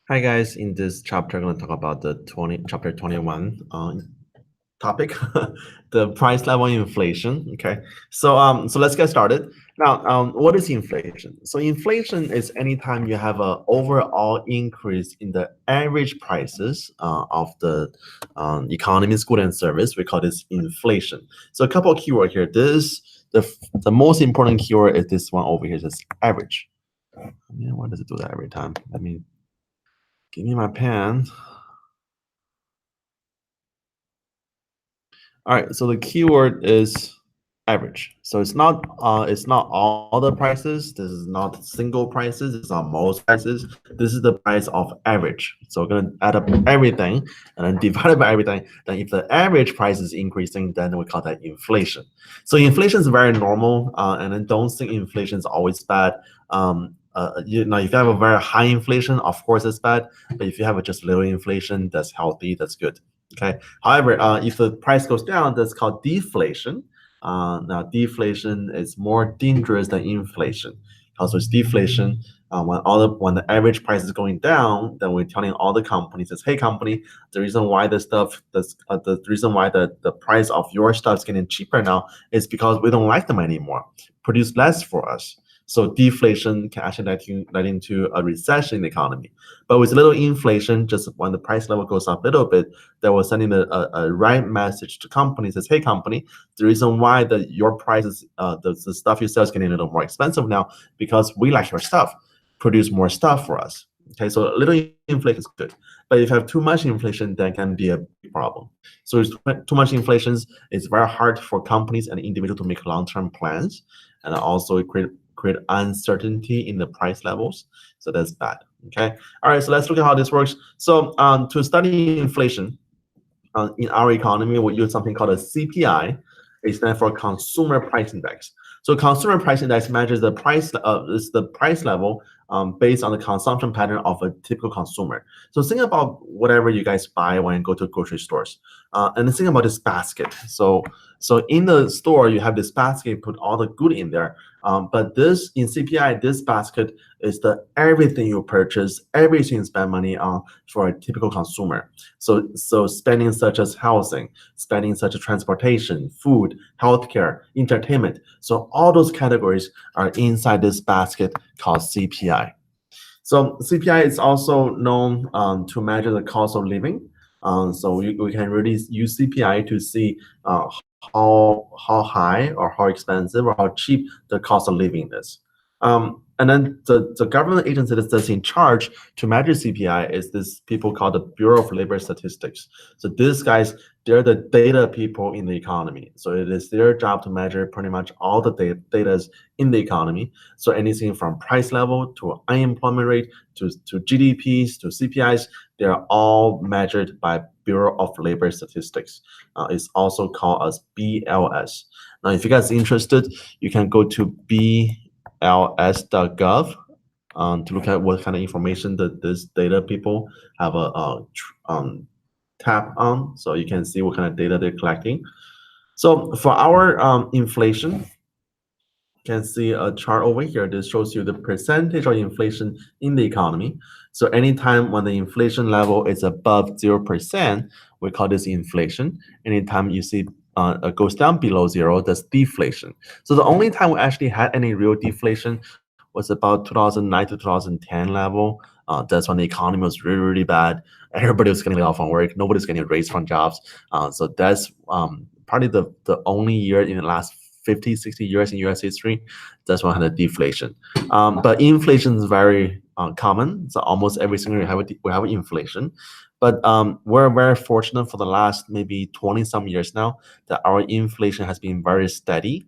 Hi guys, in this chapter, I'm going to talk about the chapter 21 topic, the price level inflation. Okay, so let's get started. Now, what is inflation? So inflation is anytime you have an overall increase in the average prices of the economy, good and service. We call this inflation. So a couple of keywords here. The most important keyword is this one over here. It says average. Yeah, why does it do that every time? Give me my pen. All right, so the keyword is average. So it's not all the prices. This is not single prices. It's not most prices. This is the price of average. So we're gonna add up everything and then divide it by everything. Then if the average price is increasing, then we call that inflation. So inflation is very normal, and then don't think inflation is always bad. If you have a very high inflation, of course it's bad. But if you have just little inflation, that's healthy. That's good. Okay. However, if the price goes down, that's called deflation. Now, deflation is more dangerous than inflation. Also, it's deflation. When the average price is going down, then we're telling all the companies, "Hey, company, the reason why the reason why the price of your stuff is getting cheaper now is because we don't like them anymore. Produce less for us." So deflation can actually lead into a recession in the economy. But with little inflation, just when the price level goes up a little bit, that will sending a right message to companies. Says, "Hey, company, the reason why your prices, the stuff you sell is getting a little more expensive now because we like your stuff. Produce more stuff for us." Okay, so a little inflation is good, but if you have too much inflation, that can be a big problem. So too much inflation, it's very hard for companies and individuals to make long-term plans, and also create uncertainty in the price levels. So that's bad. Okay. All right. So let's look at how this works. So to study inflation in our economy, we use something called a CPI. It stands for Consumer Price Index. So Consumer Price Index measures the price level based on the consumption pattern of a typical consumer. So think about whatever you guys buy when you go to grocery stores, and think about this basket. So in the store you have this basket, put all the good in there. But this in CPI, this basket is the everything you purchase, everything you spend money on for a typical consumer. So spending such as housing, spending such as transportation, food, healthcare, entertainment. So all those categories are inside this basket called CPI. So CPI is also known to measure the cost of living. So we can really use CPI to see how high or how expensive or how cheap the cost of living is. And then the government agency that's in charge to measure CPI is this people called the Bureau of Labor Statistics. So these guys, they're the data people in the economy. So it is their job to measure pretty much all the data in the economy. So anything from price level to unemployment rate to GDPs to CPIs, they're all measured by Bureau of Labor Statistics. It's also called as BLS. Now, if you guys are interested, you can go to bls.gov to look at what kind of information that this data people have a tab on, so you can see what kind of data they're collecting. So for our inflation, you can see a chart over here. This shows you the percentage of inflation in the economy. So anytime when the inflation level is above 0%, we call this inflation. Anytime you see it goes down below 0, that's deflation. So the only time we actually had any real deflation was about 2009 to 2010 level. That's when the economy was really, really bad. Everybody was getting laid off from work. Nobody's getting raised from jobs. So that's probably the only year in the last 50, 60 years in US history, that's when we had a deflation. But inflation is very common. So almost every single year we have inflation. But we're very fortunate for the last maybe 20 some years now that our inflation has been very steady.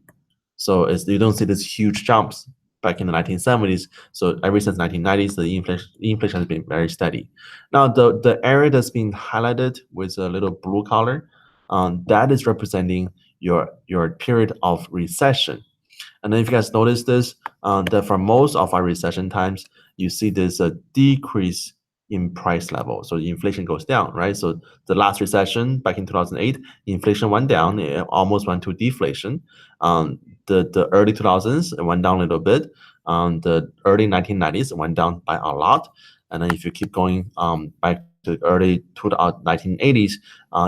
So you don't see these huge jumps back in the 1970s. So ever since 1990s, the inflation has been very steady. Now the area that's been highlighted with a little blue color, that is representing your period of recession. And then if you guys notice this, that for most of our recession times, you see there's a decrease in price level. So the inflation goes down, right? So the last recession back in 2008, inflation went down, it almost went to deflation. The early 2000s, it went down a little bit. The early 1990s, it went down by a lot. And then if you keep going back to the early 1980s,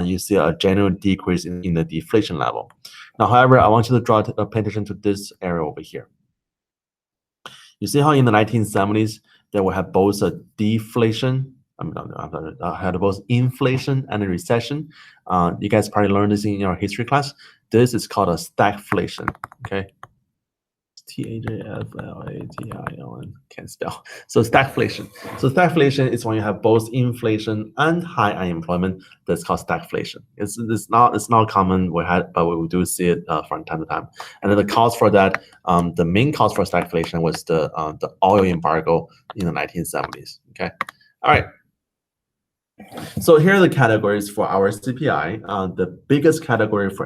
you see a general decrease in the deflation level. Now, however, I want you to pay attention to this area over here. You see how in the 1970s, they will have both a deflation, I had both inflation and a recession. You guys probably learned this in your history class. This is called a stagflation, okay? T-A-J-F-L-A-T-I-O-N, can't spell. So stagflation. So stagflation is when you have both inflation and high unemployment. That's called stagflation. It's not common but we do see it from time to time. And then the cause for that, the main cause for stagflation was the oil embargo in the 1970s. Okay, all right. So here are the categories for our CPI. The biggest category for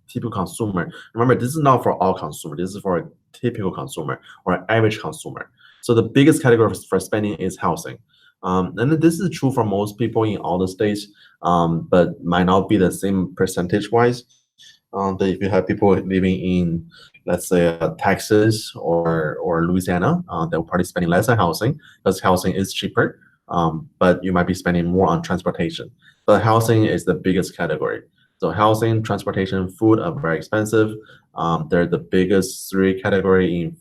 typical consumer. Remember, this is not for all consumers. This is for a typical consumer or average consumer. So the biggest category for spending is housing. And this is true for most people in all the states, but might not be the same percentage-wise. If you have people living in, let's say, Texas or Louisiana, they'll probably spending less on housing because housing is cheaper. But you might be spending more on transportation. But housing is the biggest category. So housing, transportation, food are very expensive. They're the biggest three category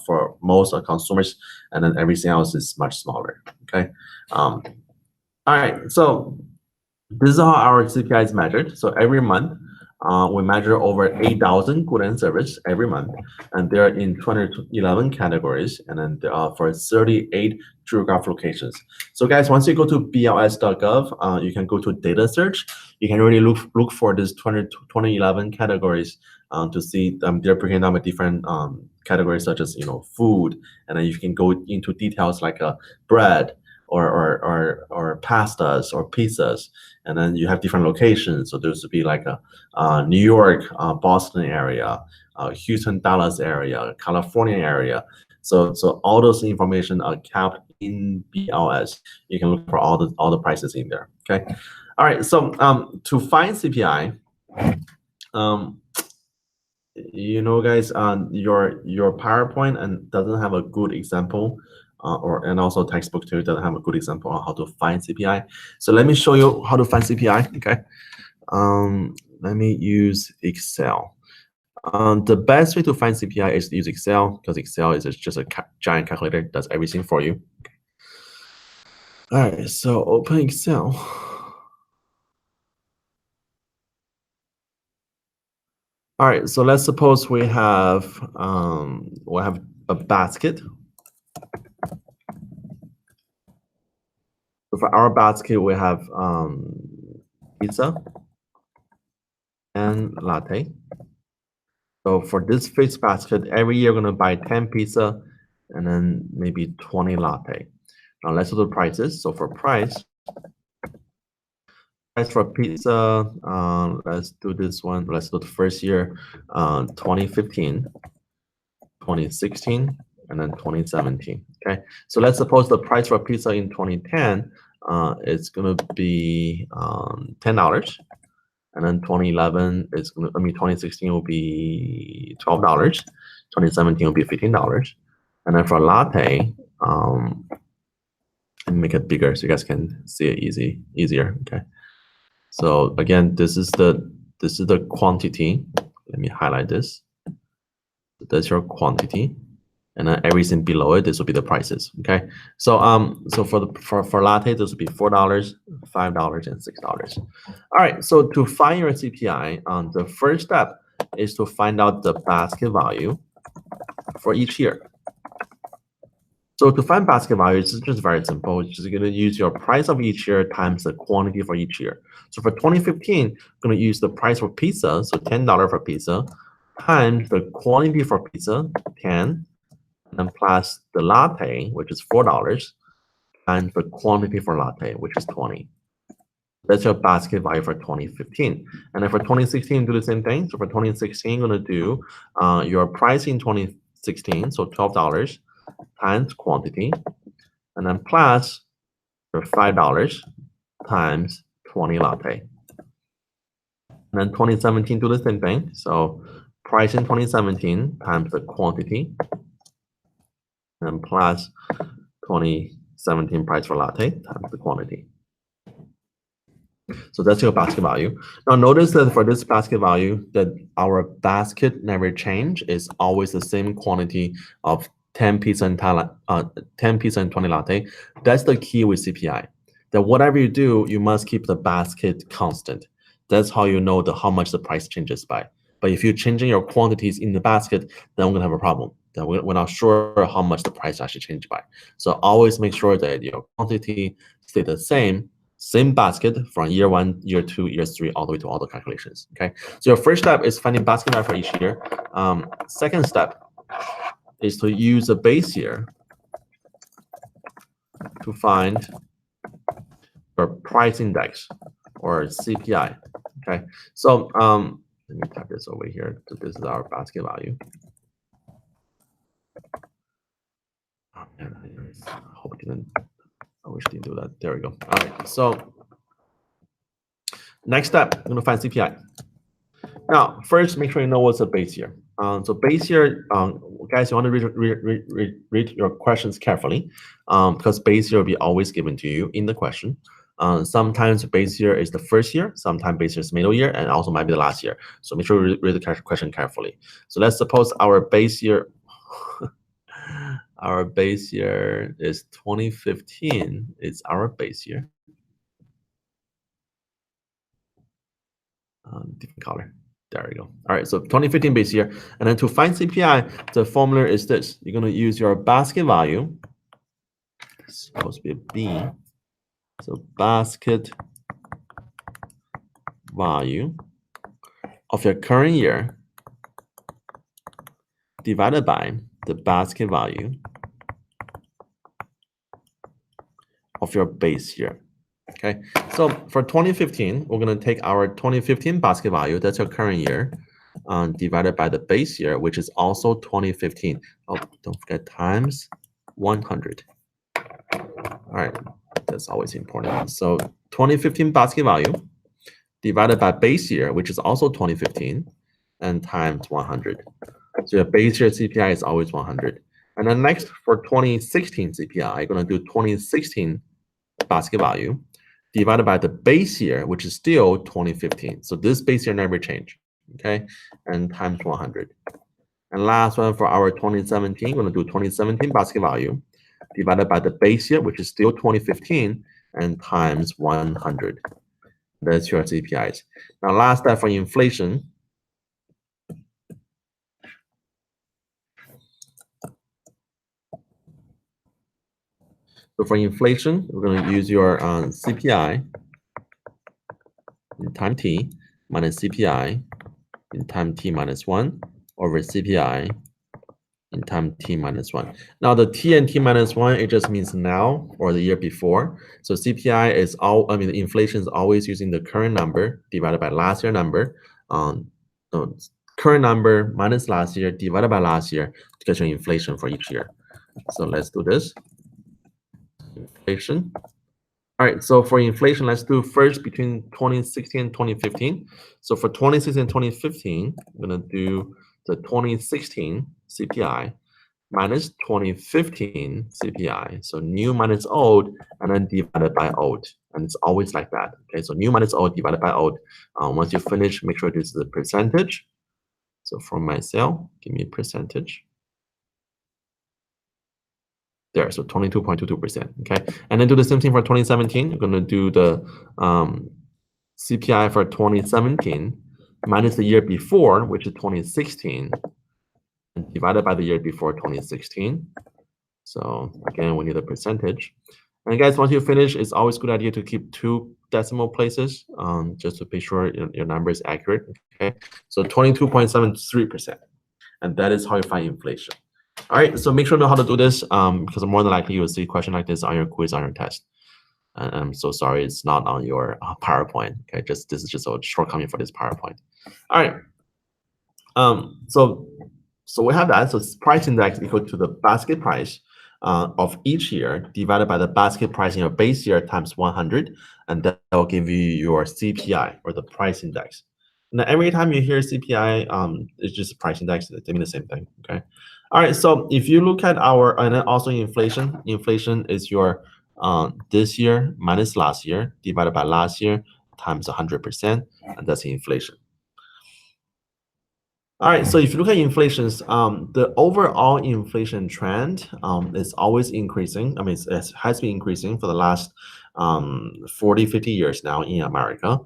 for most consumers, and then everything else is much smaller. Okay. All right. So this is how our CPI is measured. So every month, we measure over 8,000 goods and services every month, and they're in 211 categories, and then for 38 geographic locations. So guys, once you go to bls.gov, you can go to data search. You can really look for these 2011 categories to see they're breaking down with different categories such as food, and then you can go into details like bread or pastas or pizzas, and then you have different locations. So there's to be like a New York, Boston area, Houston, Dallas area, California area. So all those information are kept in BLS. You can look for all the prices in there. Okay. All right. So to find CPI, guys, your PowerPoint and doesn't have a good example. And also textbook too doesn't have a good example on how to find CPI. So let me show you how to find CPI. Okay. Let me use Excel. The best way to find CPI is to use Excel because Excel is just a giant calculator. It does everything for you. All right. So open Excel. All right. So let's suppose we have a basket. So for our basket, we have pizza and latte. So for this fixed basket, every year we're going to buy 10 pizza and then maybe 20 latte. Now let's do the prices. So for price for pizza, let's do this one. Let's do the first year, 2015, 2016, and then 2017. Okay. So let's suppose the price for pizza in 2010 is going to be $10. And then 2011 is 2016 will be $12. 2017 will be $15. And then for latte, and make it bigger so you guys can see it easier. Okay. So again, this is the quantity. Let me highlight this. That's your quantity, and then everything below it, this will be the prices. Okay. So so for latte, this will be $4, $5, and $6. All right. So to find your CPI, the first step is to find out the basket value for each year. So to find basket value, it's just very simple. It's just going to use your price of each year times the quantity for each year. So for 2015, I'm going to use the price for pizza, so $10 for pizza, times the quantity for pizza, 10, and then plus the latte, which is $4, and the quantity for latte, which is 20. That's your basket value for 2015. And then for 2016, do the same thing. So for 2016, you're going to do your price in 2016, so $12 times quantity, and then plus your $5 times 20 latte. And then 2017, do the same thing. So price in 2017 times the quantity, and plus 2017 price for latte times the quantity. So that's your basket value. Now notice that for this basket value, that our basket never change is always the same quantity of 10 pizza and 10 pizza and 20 latte. That's the key with CPI. That whatever you do, you must keep the basket constant. That's how you know how much the price changes by. But if you're changing your quantities in the basket, then we're gonna have a problem. Then we're not sure how much the price actually changed by. So always make sure that your quantity stay the same basket from year 1, year 2, year 3, all the way to all the calculations. Okay. So your first step is finding basket value for each year. Second step is to use a base year to find your price index or CPI. Okay. So let me type this over here. So this is our basket value. Oh, man, I hope it didn't. I wish it didn't do that. There we go. All right. So next step, I'm gonna find CPI. Now, first, make sure you know what's a base year. So base year, guys, you want to read your questions carefully, because base year will be always given to you in the question. Sometimes base year is the first year, sometimes base year is middle year, and also might be the last year. So make sure you read the question carefully. So let's suppose our base year, our base year is 2015. It's our base year. Different color. There we go. All right, so 2015 base year. And then to find CPI, the formula is this. You're going to use your basket value. It's supposed to be a B. So basket value of your current year divided by the basket value of your base year. Okay, so for 2015, we're going to take our 2015 basket value, that's your current year, divided by the base year, which is also 2015. Oh, don't forget times 100. All right, that's always important. So 2015 basket value divided by base year, which is also 2015, and times 100. So your base year CPI is always 100. And then next, for 2016 CPI, I'm going to do 2016 basket value divided by the base year, which is still 2015. So this base year never changed, okay? And times 100. And last one for our 2017, we're going to do 2017 basket value divided by the base year, which is still 2015, and times 100. That's your CPIs. Now, last step for inflation. So for inflation, we're going to use your CPI in time t minus CPI in time t minus 1 over CPI in time t minus 1. Now the t and t minus 1, it just means now or the year before. So CPI is the inflation is always using the current number divided by last year number. Current number minus last year divided by last year to get your inflation for each year. So let's do this. Inflation. All right, so for inflation, let's do first between 2016 and 2015. So for 2016 and 2015, I'm going to do the 2016 CPI minus 2015 CPI. So new minus old, and then divided by old. And it's always like that. Okay, so new minus old divided by old. Once you finish, make sure this is the percentage. So for my cell, give me a percentage. There, so 22.22%, okay? And then do the same thing for 2017. You're going to do the CPI for 2017 minus the year before, which is 2016, and divided by the year before 2016. So again, we need a percentage. And guys, once you finish, it's always a good idea to keep 2 decimal places just to be sure your number is accurate, okay? So 22.73%. And that is how you find inflation. All right, so make sure you know how to do this because more than likely you will see a question like this on your quiz, on your test. And I'm so sorry it's not on your PowerPoint. Okay, this is just a shortcoming for this PowerPoint. All right. So we have that. So price index equal to the basket price of each year divided by the basket price in your base year times 100, and that will give you your CPI or the price index. Now every time you hear CPI, it's just a price index. They mean the same thing. Okay. All right, so if you look at our, and then also inflation is your this year minus last year divided by last year times 100%, and that's inflation. All right, so if you look at inflations, the overall inflation trend is always increasing. I mean, it has been increasing for the last 40, 50 years now in America.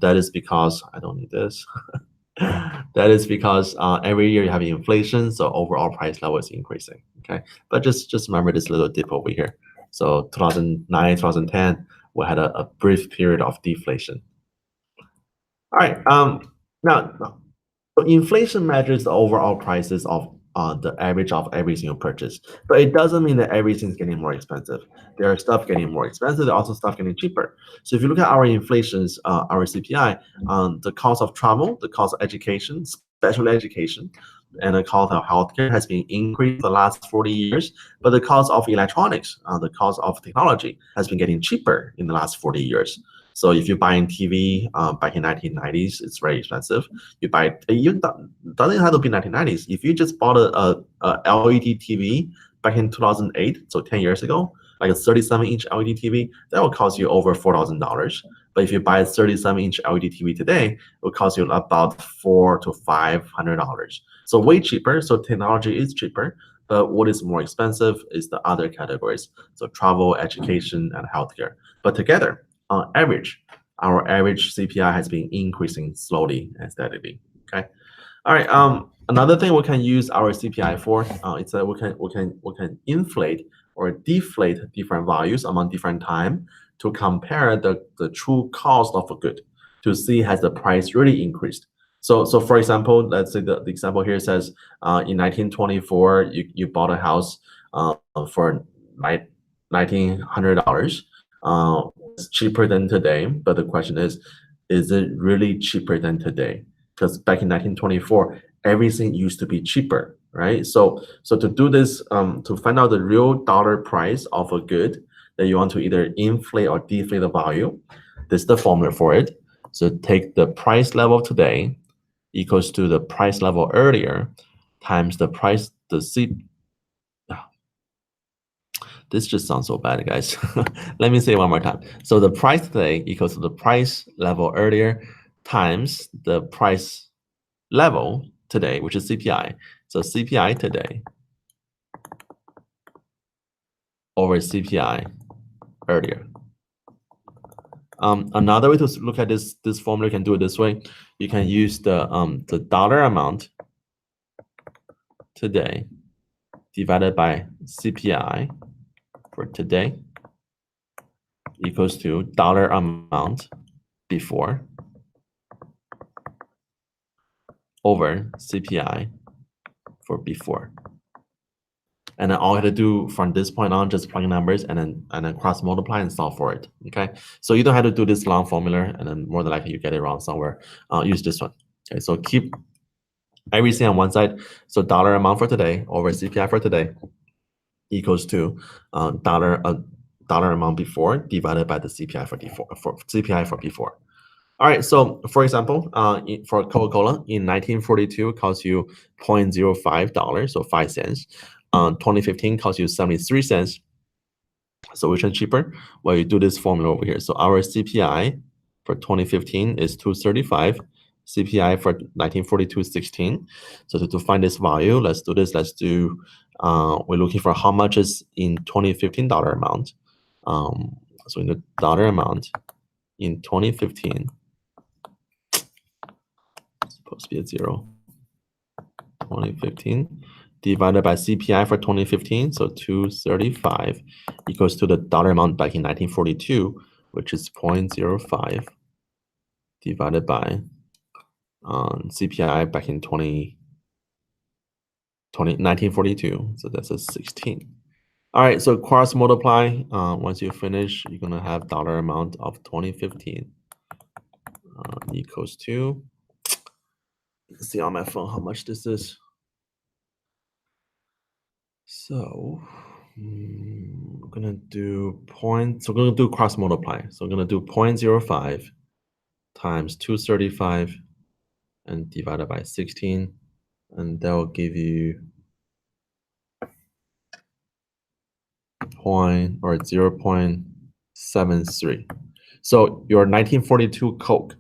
That is because, I don't need this. That is because every year you have inflation, so overall price level is increasing. Okay, but just remember this little dip over here. So 2009, 2010, we had a brief period of deflation. All right. Now so inflation measures the overall prices of the average of every single purchase, but it doesn't mean that everything's getting more expensive. There are stuff getting more expensive. There are also stuff getting cheaper. So if you look at our inflations, our CPI, the cost of travel, the cost of education, special education, and the cost of healthcare has been increased the last 40 years, but the cost of electronics, the cost of technology has been getting cheaper in the last 40 years. So if you're buying TV back in 1990s, it's very expensive. You buy, you doesn't have to be 1990s. If you just bought a LED TV back in 2008, so 10 years ago, like a 37-inch LED TV, that will cost you over $4,000. But if you buy a 37-inch LED TV today, it will cost you about $400 to $500. So way cheaper. So technology is cheaper. But what is more expensive is the other categories. So travel, education, and healthcare. But together, on average, our average CPI has been increasing slowly and steadily. Okay. All right. Another thing we can use our CPI for, it's that we can inflate or deflate different values among different time to compare the true cost of a good to see has the price really increased. So for example, let's say the example here says in 1924 you bought a house for $1,900. It's cheaper than today, but the question is it really cheaper than today? Because back in 1924, everything used to be cheaper, right? So to do this, to find out the real dollar price of a good, that you want to either inflate or deflate the value, this is the formula for it. So take the price level today equals to the price level earlier times the price, this just sounds so bad, guys. Let me say it one more time. So the price today equals to the price level earlier times the price level today, which is CPI. So CPI today over CPI earlier. Another way to look at this formula, you can do it this way. You can use the dollar amount today divided by CPI for today equals to dollar amount before over CPI for before. And then all you have to do from this point on, just plug in numbers and then cross multiply and solve for it. Okay. So you don't have to do this long formula, and then more than likely you get it wrong somewhere. Use this one. Okay. So keep everything on one side. So dollar amount for today over CPI for today equals to dollar amount before divided by the CPI for before. All right, so for example, for Coca-Cola in 1942 costs you $0.05, so 5 cents. 2015 costs you 73 cents. So which one cheaper? Well, you do this formula over here. So our CPI for 2015 is 235. CPI for 1942 is 16. So to find this value, let's do this. Let's do, we're looking for how much is in 2015 dollar amount. So in the dollar amount in 2015, supposed to be a 0. 2015 divided by CPI for 2015, so 235 equals to the dollar amount back in 1942, which is 0.05 divided by CPI back in 1942, so that's a 16. All right, so cross multiply. Once you finish, you're gonna have dollar amount of 2015 equals to, let's see on my phone how much this is. So we're gonna do so we're gonna do cross multiply. So we're gonna do 0.05 times 235 and divided by 16, and that will give you 0.73. So your 1942 Coke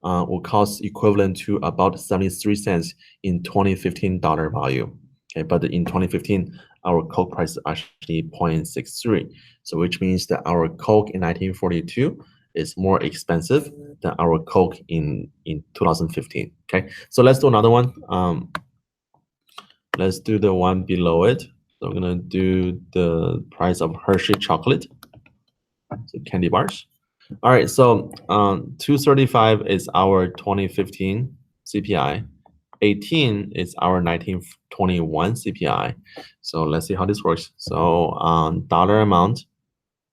will cost equivalent to about 73 cents in 2015 dollar value. Okay, but in 2015, our Coke price is actually 0.63. So which means that our Coke in 1942 is more expensive than our Coke in 2015. Okay, so let's do another one. Let's do the one below it. So I'm gonna do the price of Hershey chocolate, so candy bars. All right, so 235 is our 2015 CPI. 18 is our 1921 CPI. So let's see how this works. So dollar amount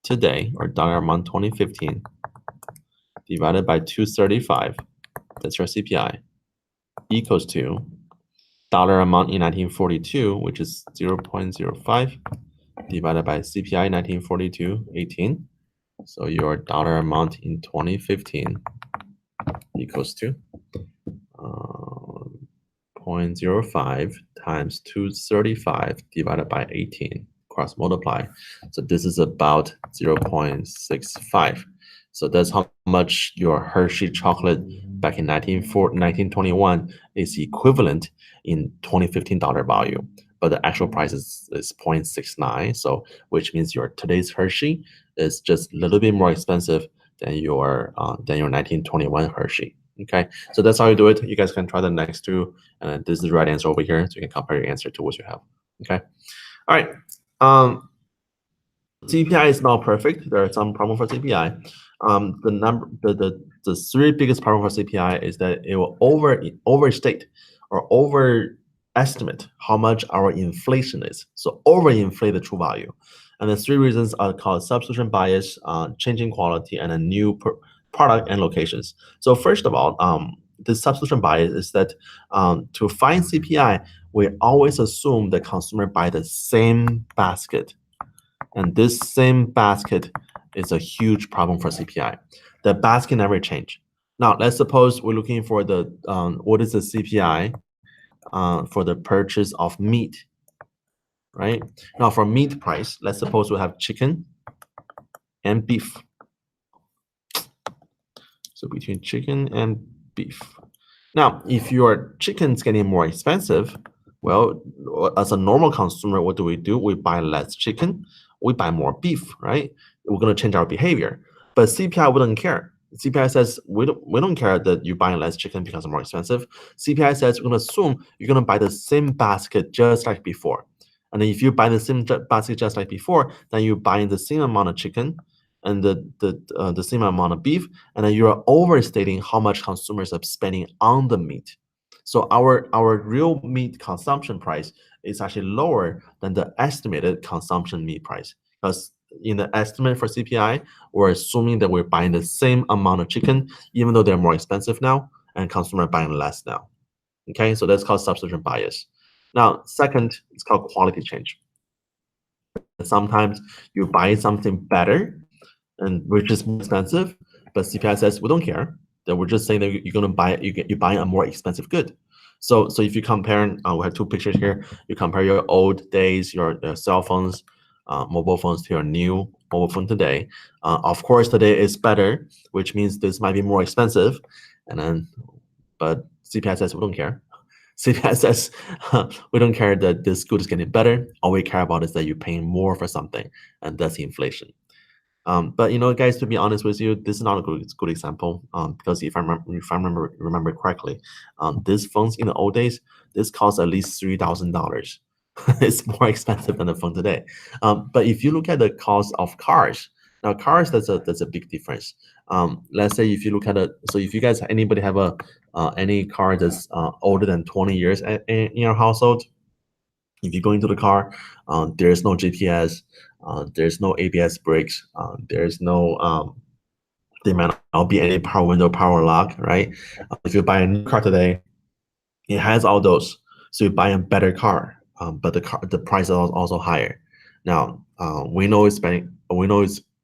today, or dollar amount 2015, divided by 235, that's your CPI, equals to dollar amount in 1942, which is 0.05, divided by CPI 1942, 18. So your dollar amount in 2015 equals to 0.05 times 235 divided by 18, cross multiply. So this is about 0.65. So that's how much your Hershey chocolate back in 1921 is equivalent in 2015 dollar value. But the actual price is 0.69. So which means your today's Hershey is just a little bit more expensive than your 1921 Hershey. Okay, so that's how you do it. You guys can try the next two, and this is the right answer over here, so you can compare your answer to what you have. Okay, all right. CPI is not perfect. There are some problem for CPI. The three biggest problem for CPI is that it will overstate or overestimate how much our inflation is. So overinflate the true value. And the three reasons are called substitution bias, changing quality, and a new product and locations. So first of all, the substitution bias is that to find CPI, we always assume the consumer buy the same basket. And this same basket is a huge problem for CPI. The basket never change. Now, let's suppose we're looking for the what is the CPI for the purchase of meat, right? Now, for meat price, let's suppose we have chicken and beef. So between chicken and beef. Now, if your chicken's getting more expensive, well, as a normal consumer, what do? We buy less chicken, we buy more beef, right? We're gonna change our behavior. But CPI wouldn't care. CPI says we don't care that you're buying less chicken because it's more expensive. CPI says we're gonna assume you're gonna buy the same basket just like before. And then if you buy the same basket just like before, then you're buying the same amount of chicken and the same amount of beef, and then you are overstating how much consumers are spending on the meat. So our real meat consumption price is actually lower than the estimated consumption meat price, because in the estimate for CPI, we're assuming that we're buying the same amount of chicken, even though they're more expensive now, and consumer buying less now. Okay, so that's called substitution bias. Now, second, it's called quality change. Sometimes you buy something better and which is more expensive, but CPI says we don't care. That we're just saying that you're gonna buy you're buying a more expensive good. So if you compare, we have two pictures here. You compare your old days, your cell phones, mobile phones to your new mobile phone today. Of course, today is better, which means this might be more expensive, and then but CPI says we don't care. CPI says we don't care that this good is getting better. All we care about is that you're paying more for something, and that's inflation. But guys, to be honest with you, this is not a good example. Because if I remember correctly, these phones in the old days, this cost at least $3,000. It's more expensive than the phone today. But if you look at the cost of cars, now cars, that's a big difference. Let's say if you look at it, so if you guys anybody have any car that's older than 20 years in your household, if you go into the car, there's no GPS, there's no ABS brakes, there's no there might not be any power window, power lock, right? If you buy a new car today, it has all those, so you buy a better car, but the price is also higher. Now we know it's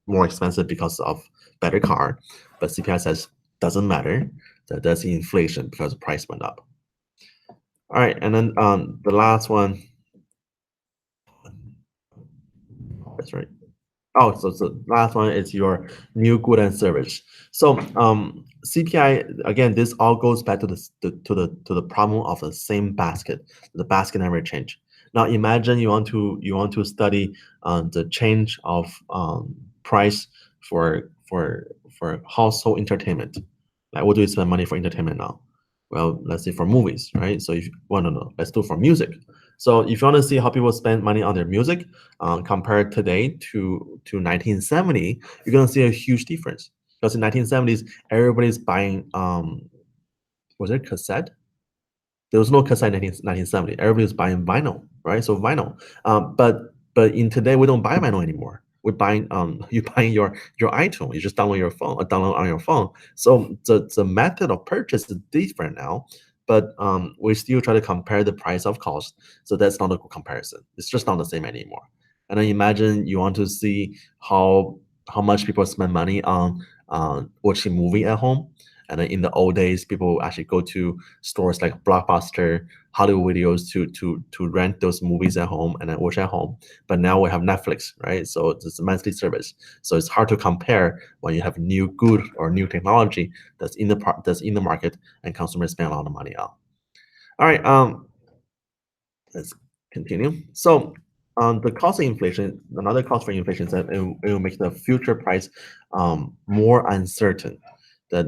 more expensive because of better car, but CPI says doesn't matter. That's inflation because the price went up. All right, and then the last one right? Oh, so last one is your new good and service. So CPI again, this all goes back to the problem of the same basket. The basket never change. Now imagine you want to study the change of price for household entertainment. Like what do you spend money for entertainment now? Well, let's say for movies, right? So if well, no, let's do for music. So if you want to see how people spend money on their music, compared today to 1970, you're gonna see a huge difference. Because in 1970s, everybody's buying was it cassette? There was no cassette in 1970. Everybody was buying vinyl, right? So vinyl. But in today we don't buy vinyl anymore. We're buying you buying your iTunes. You just download your phone, download on your phone. So the method of purchase is different now. But we still try to compare the price of cost. So that's not a good comparison. It's just not the same anymore. And then imagine you want to see how much people spend money on watching movie at home. And then in the old days, people actually go to stores like Blockbuster, Hollywood Videos to rent those movies at home and then watch at home. But now we have Netflix, right? So it's a monthly service. So it's hard to compare when you have new good or new technology that's in the market and consumers spend a lot of money on. All right, let's continue. So the cost of inflation, another cost for inflation is that it will make the future price more uncertain. That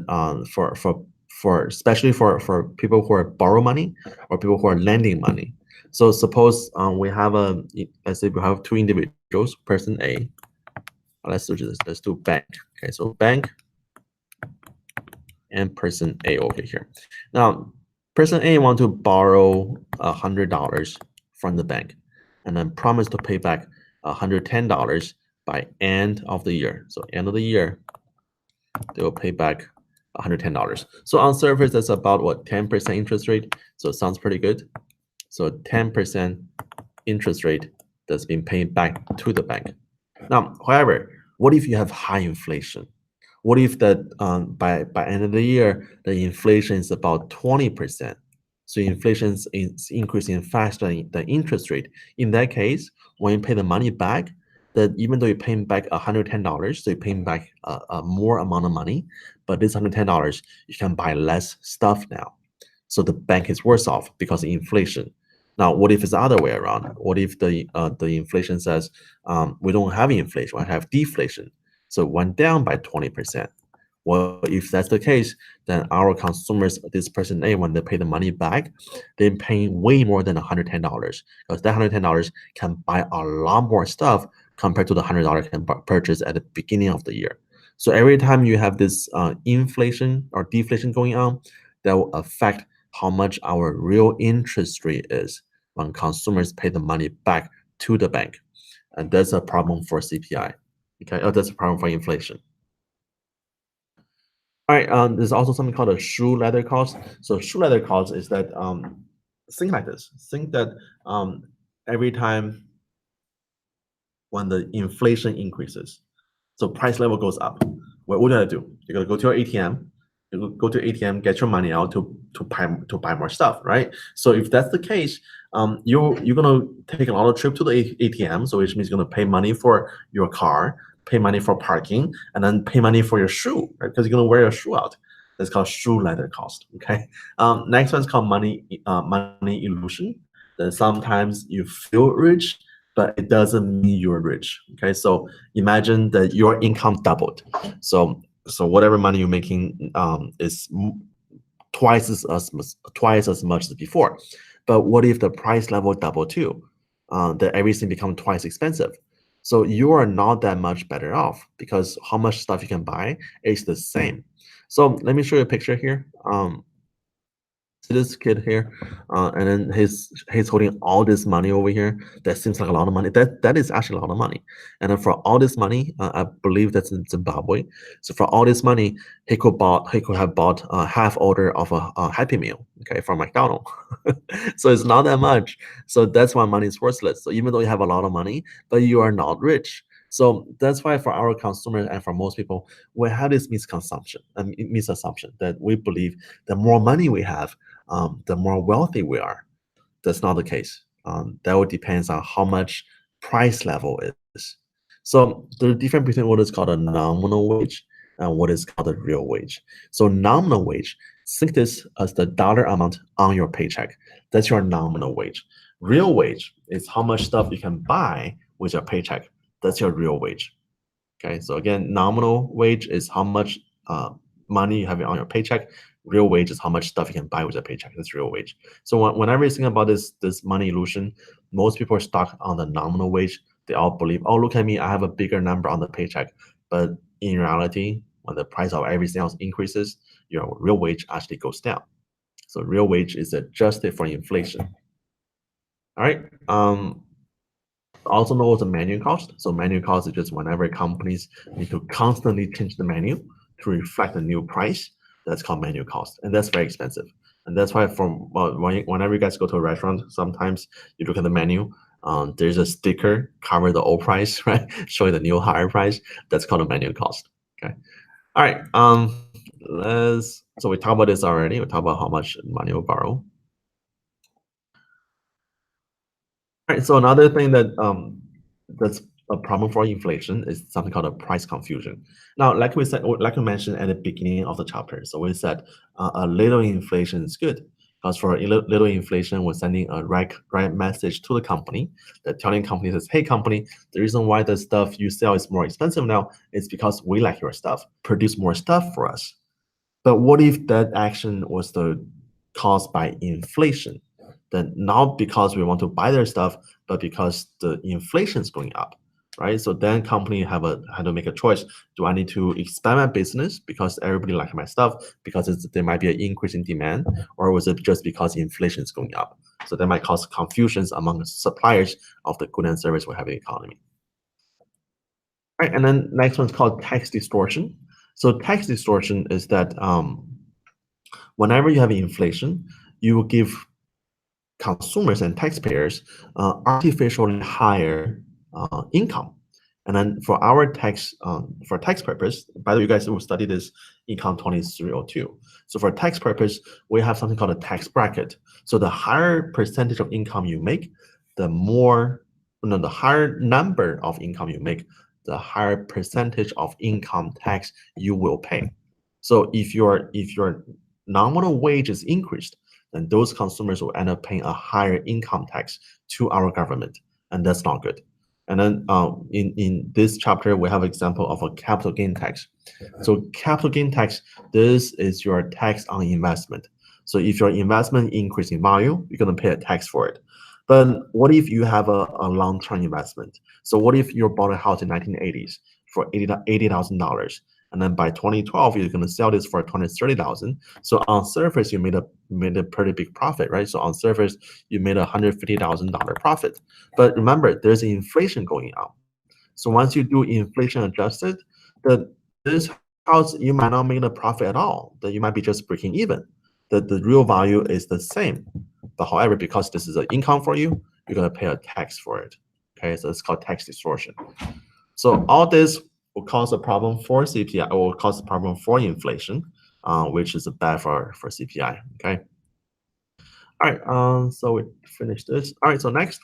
for especially for people who are borrow money or people who are lending money. So suppose let's say we have two individuals, person A. Let's do this. Let's do bank. Okay, so bank and person A over here. Now, person A want to borrow $100 from the bank, and then promise to pay back $110 by end of the year. So end of the year, they will pay back $110. So on surface, that's about what 10% interest rate. So it sounds pretty good. So 10% interest rate that's been paid back to the bank. Now, however, what if you have high inflation? What if that by end of the year the inflation is about 20%? So inflation is increasing faster than interest rate. In that case, when you pay the money back, that even though you're paying back $110, so you're paying back a more amount of money, but this $110 you can buy less stuff now. So the bank is worse off because of inflation. Now, what if it's the other way around? What if the inflation says we don't have inflation, we have deflation, so it went down by 20%? Well, if that's the case, then our consumers, this person A, when they pay the money back, they're paying way more than $110 because that $110 can buy a lot more stuff compared to the $100 can purchase at the beginning of the year. So every time you have this inflation or deflation going on, that will affect how much our real interest rate is when consumers pay the money back to the bank. And that's a problem for CPI. Okay, oh, that's a problem for inflation. All right, there's also something called a shoe leather cost. So shoe leather cost is that think like this. Think that every time when the inflation increases, so price level goes up. What do you do? You're gonna go to your ATM. You go to ATM, get your money out to buy more stuff, right? So if that's the case, you're gonna take a lot of trip to the ATM, so which means you're gonna pay money for your car, pay money for parking, and then pay money for your shoe, right? Because you're gonna wear your shoe out. That's called shoe leather cost. Okay. Next one's called money illusion. Then sometimes you feel rich, but it doesn't mean you're rich. Okay, so imagine that your income doubled. So whatever money you're making is twice as much as before. But what if the price level double too? That everything become twice expensive. So you are not that much better off because how much stuff you can buy is the same. So let me show you a picture here. See this kid here, and then he's holding all this money over here. That seems like a lot of money. That is actually a lot of money. And then for all this money, I believe that's in Zimbabwe. So for all this money, he could have bought a half order of a Happy Meal, okay, from McDonald's. So it's not that much. So that's why money is worthless. So even though you have a lot of money, but you are not rich. So that's why for our consumers and for most people, we have this misassumption that we believe the more money we have, the more wealthy we are. That's not the case. That would depends on how much price level is. So the difference between what is called a nominal wage and what is called a real wage. So nominal wage, think this as the dollar amount on your paycheck. That's your nominal wage. Real wage is how much stuff you can buy with your paycheck. That's your real wage. Okay, so again, nominal wage is how much money you have on your paycheck. Real wage is how much stuff you can buy with your paycheck. That's real wage. So whenever you think about this money illusion, most people are stuck on the nominal wage. They all believe, oh, look at me, I have a bigger number on the paycheck. But in reality, when the price of everything else increases, your real wage actually goes down. So real wage is adjusted for inflation. All right. Also known as a menu cost. So menu cost is just whenever companies need to constantly change the menu to reflect the new price. That's called menu cost, and that's very expensive. And that's why whenever you guys go to a restaurant, sometimes you look at the menu. There's a sticker cover the old price, right, showing the new higher price. That's called a menu cost. Okay. All right. So we talked about this already. We talked about how much money we borrow. Right. So another thing that's a problem for inflation is something called a price confusion. Now, like we said, or like we mentioned at the beginning of the chapter, so we said a little inflation is good because for a little inflation, we're sending a right message to the company that telling company says, "Hey, company, the reason why the stuff you sell is more expensive now is because we like your stuff. Produce more stuff for us." But what if that action was caused by inflation? Then not because we want to buy their stuff, but because the inflation is going up, right? So then company had to make a choice. Do I need to expand my business because everybody likes my stuff because there might be an increase in demand, or was it just because inflation is going up? So that might cause confusions among suppliers of the good and service we have in the economy. Right, and then next one's called tax distortion. So tax distortion is that whenever you have inflation, you will give consumers and taxpayers artificially higher income. And then for tax purpose, by the way, you guys will study this Econ 2302. So for tax purpose, we have something called a tax bracket. So the higher percentage of income you make, the higher number of income you make, the higher percentage of income tax you will pay. So if your nominal wage is increased, then those consumers will end up paying a higher income tax to our government, and that's not good. And then in this chapter, we have an example of a capital gain tax. So capital gain tax, this is your tax on investment. So if your investment increase in value, you're going to pay a tax for it. But what if you have a long-term investment? So what if you bought a house in 1980s for $80,000, and then by 2012 you're going to sell this for 230,000? So on surface you made a pretty big profit, right? So on surface you made $150,000 profit. But remember, there's inflation going on. So once you do inflation adjusted, this house you might not make a profit at all. That you might be just breaking even. The real value is the same. But however, because this is an income for you, you're gonna pay a tax for it. Okay, so it's called tax distortion. So all this will cause a problem for CPI, or will cause a problem for inflation, which is bad for CPI. Okay. All right. So we finished this. All right. So next,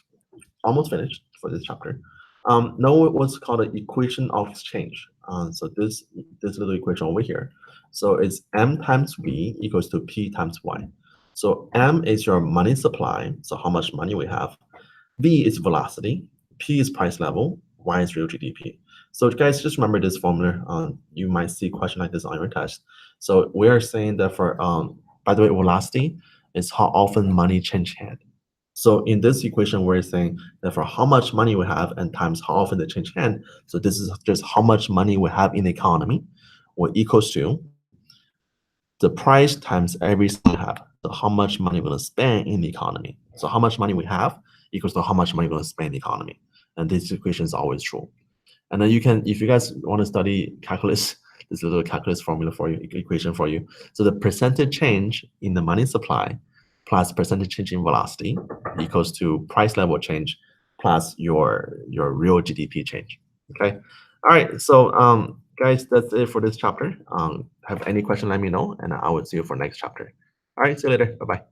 almost finished for this chapter. Now what's called an equation of exchange. So this little equation over here. So it's m times v equals to p times y. So m is your money supply, so how much money we have. V is velocity, P is price level, Y is real GDP. So guys, just remember this formula. You might see a question like this on your test. So we are saying that by the way, velocity is how often money change hand. So in this equation, we're saying that for how much money we have and times how often they change hand. So this is just how much money we have in the economy, will equals to the price times every we have. So how much money we're going to spend in the economy. So how much money we have equals to how much money we're going to spend in the economy. And this equation is always true. And then you can, if you guys want to study calculus, this little calculus formula for you, equation for you. So the percentage change in the money supply plus percentage change in velocity equals to price level change plus your real GDP change. Okay. All right. So guys, that's it for this chapter. Have any question, let me know, and I will see you for next chapter. All right. See you later. Bye-bye.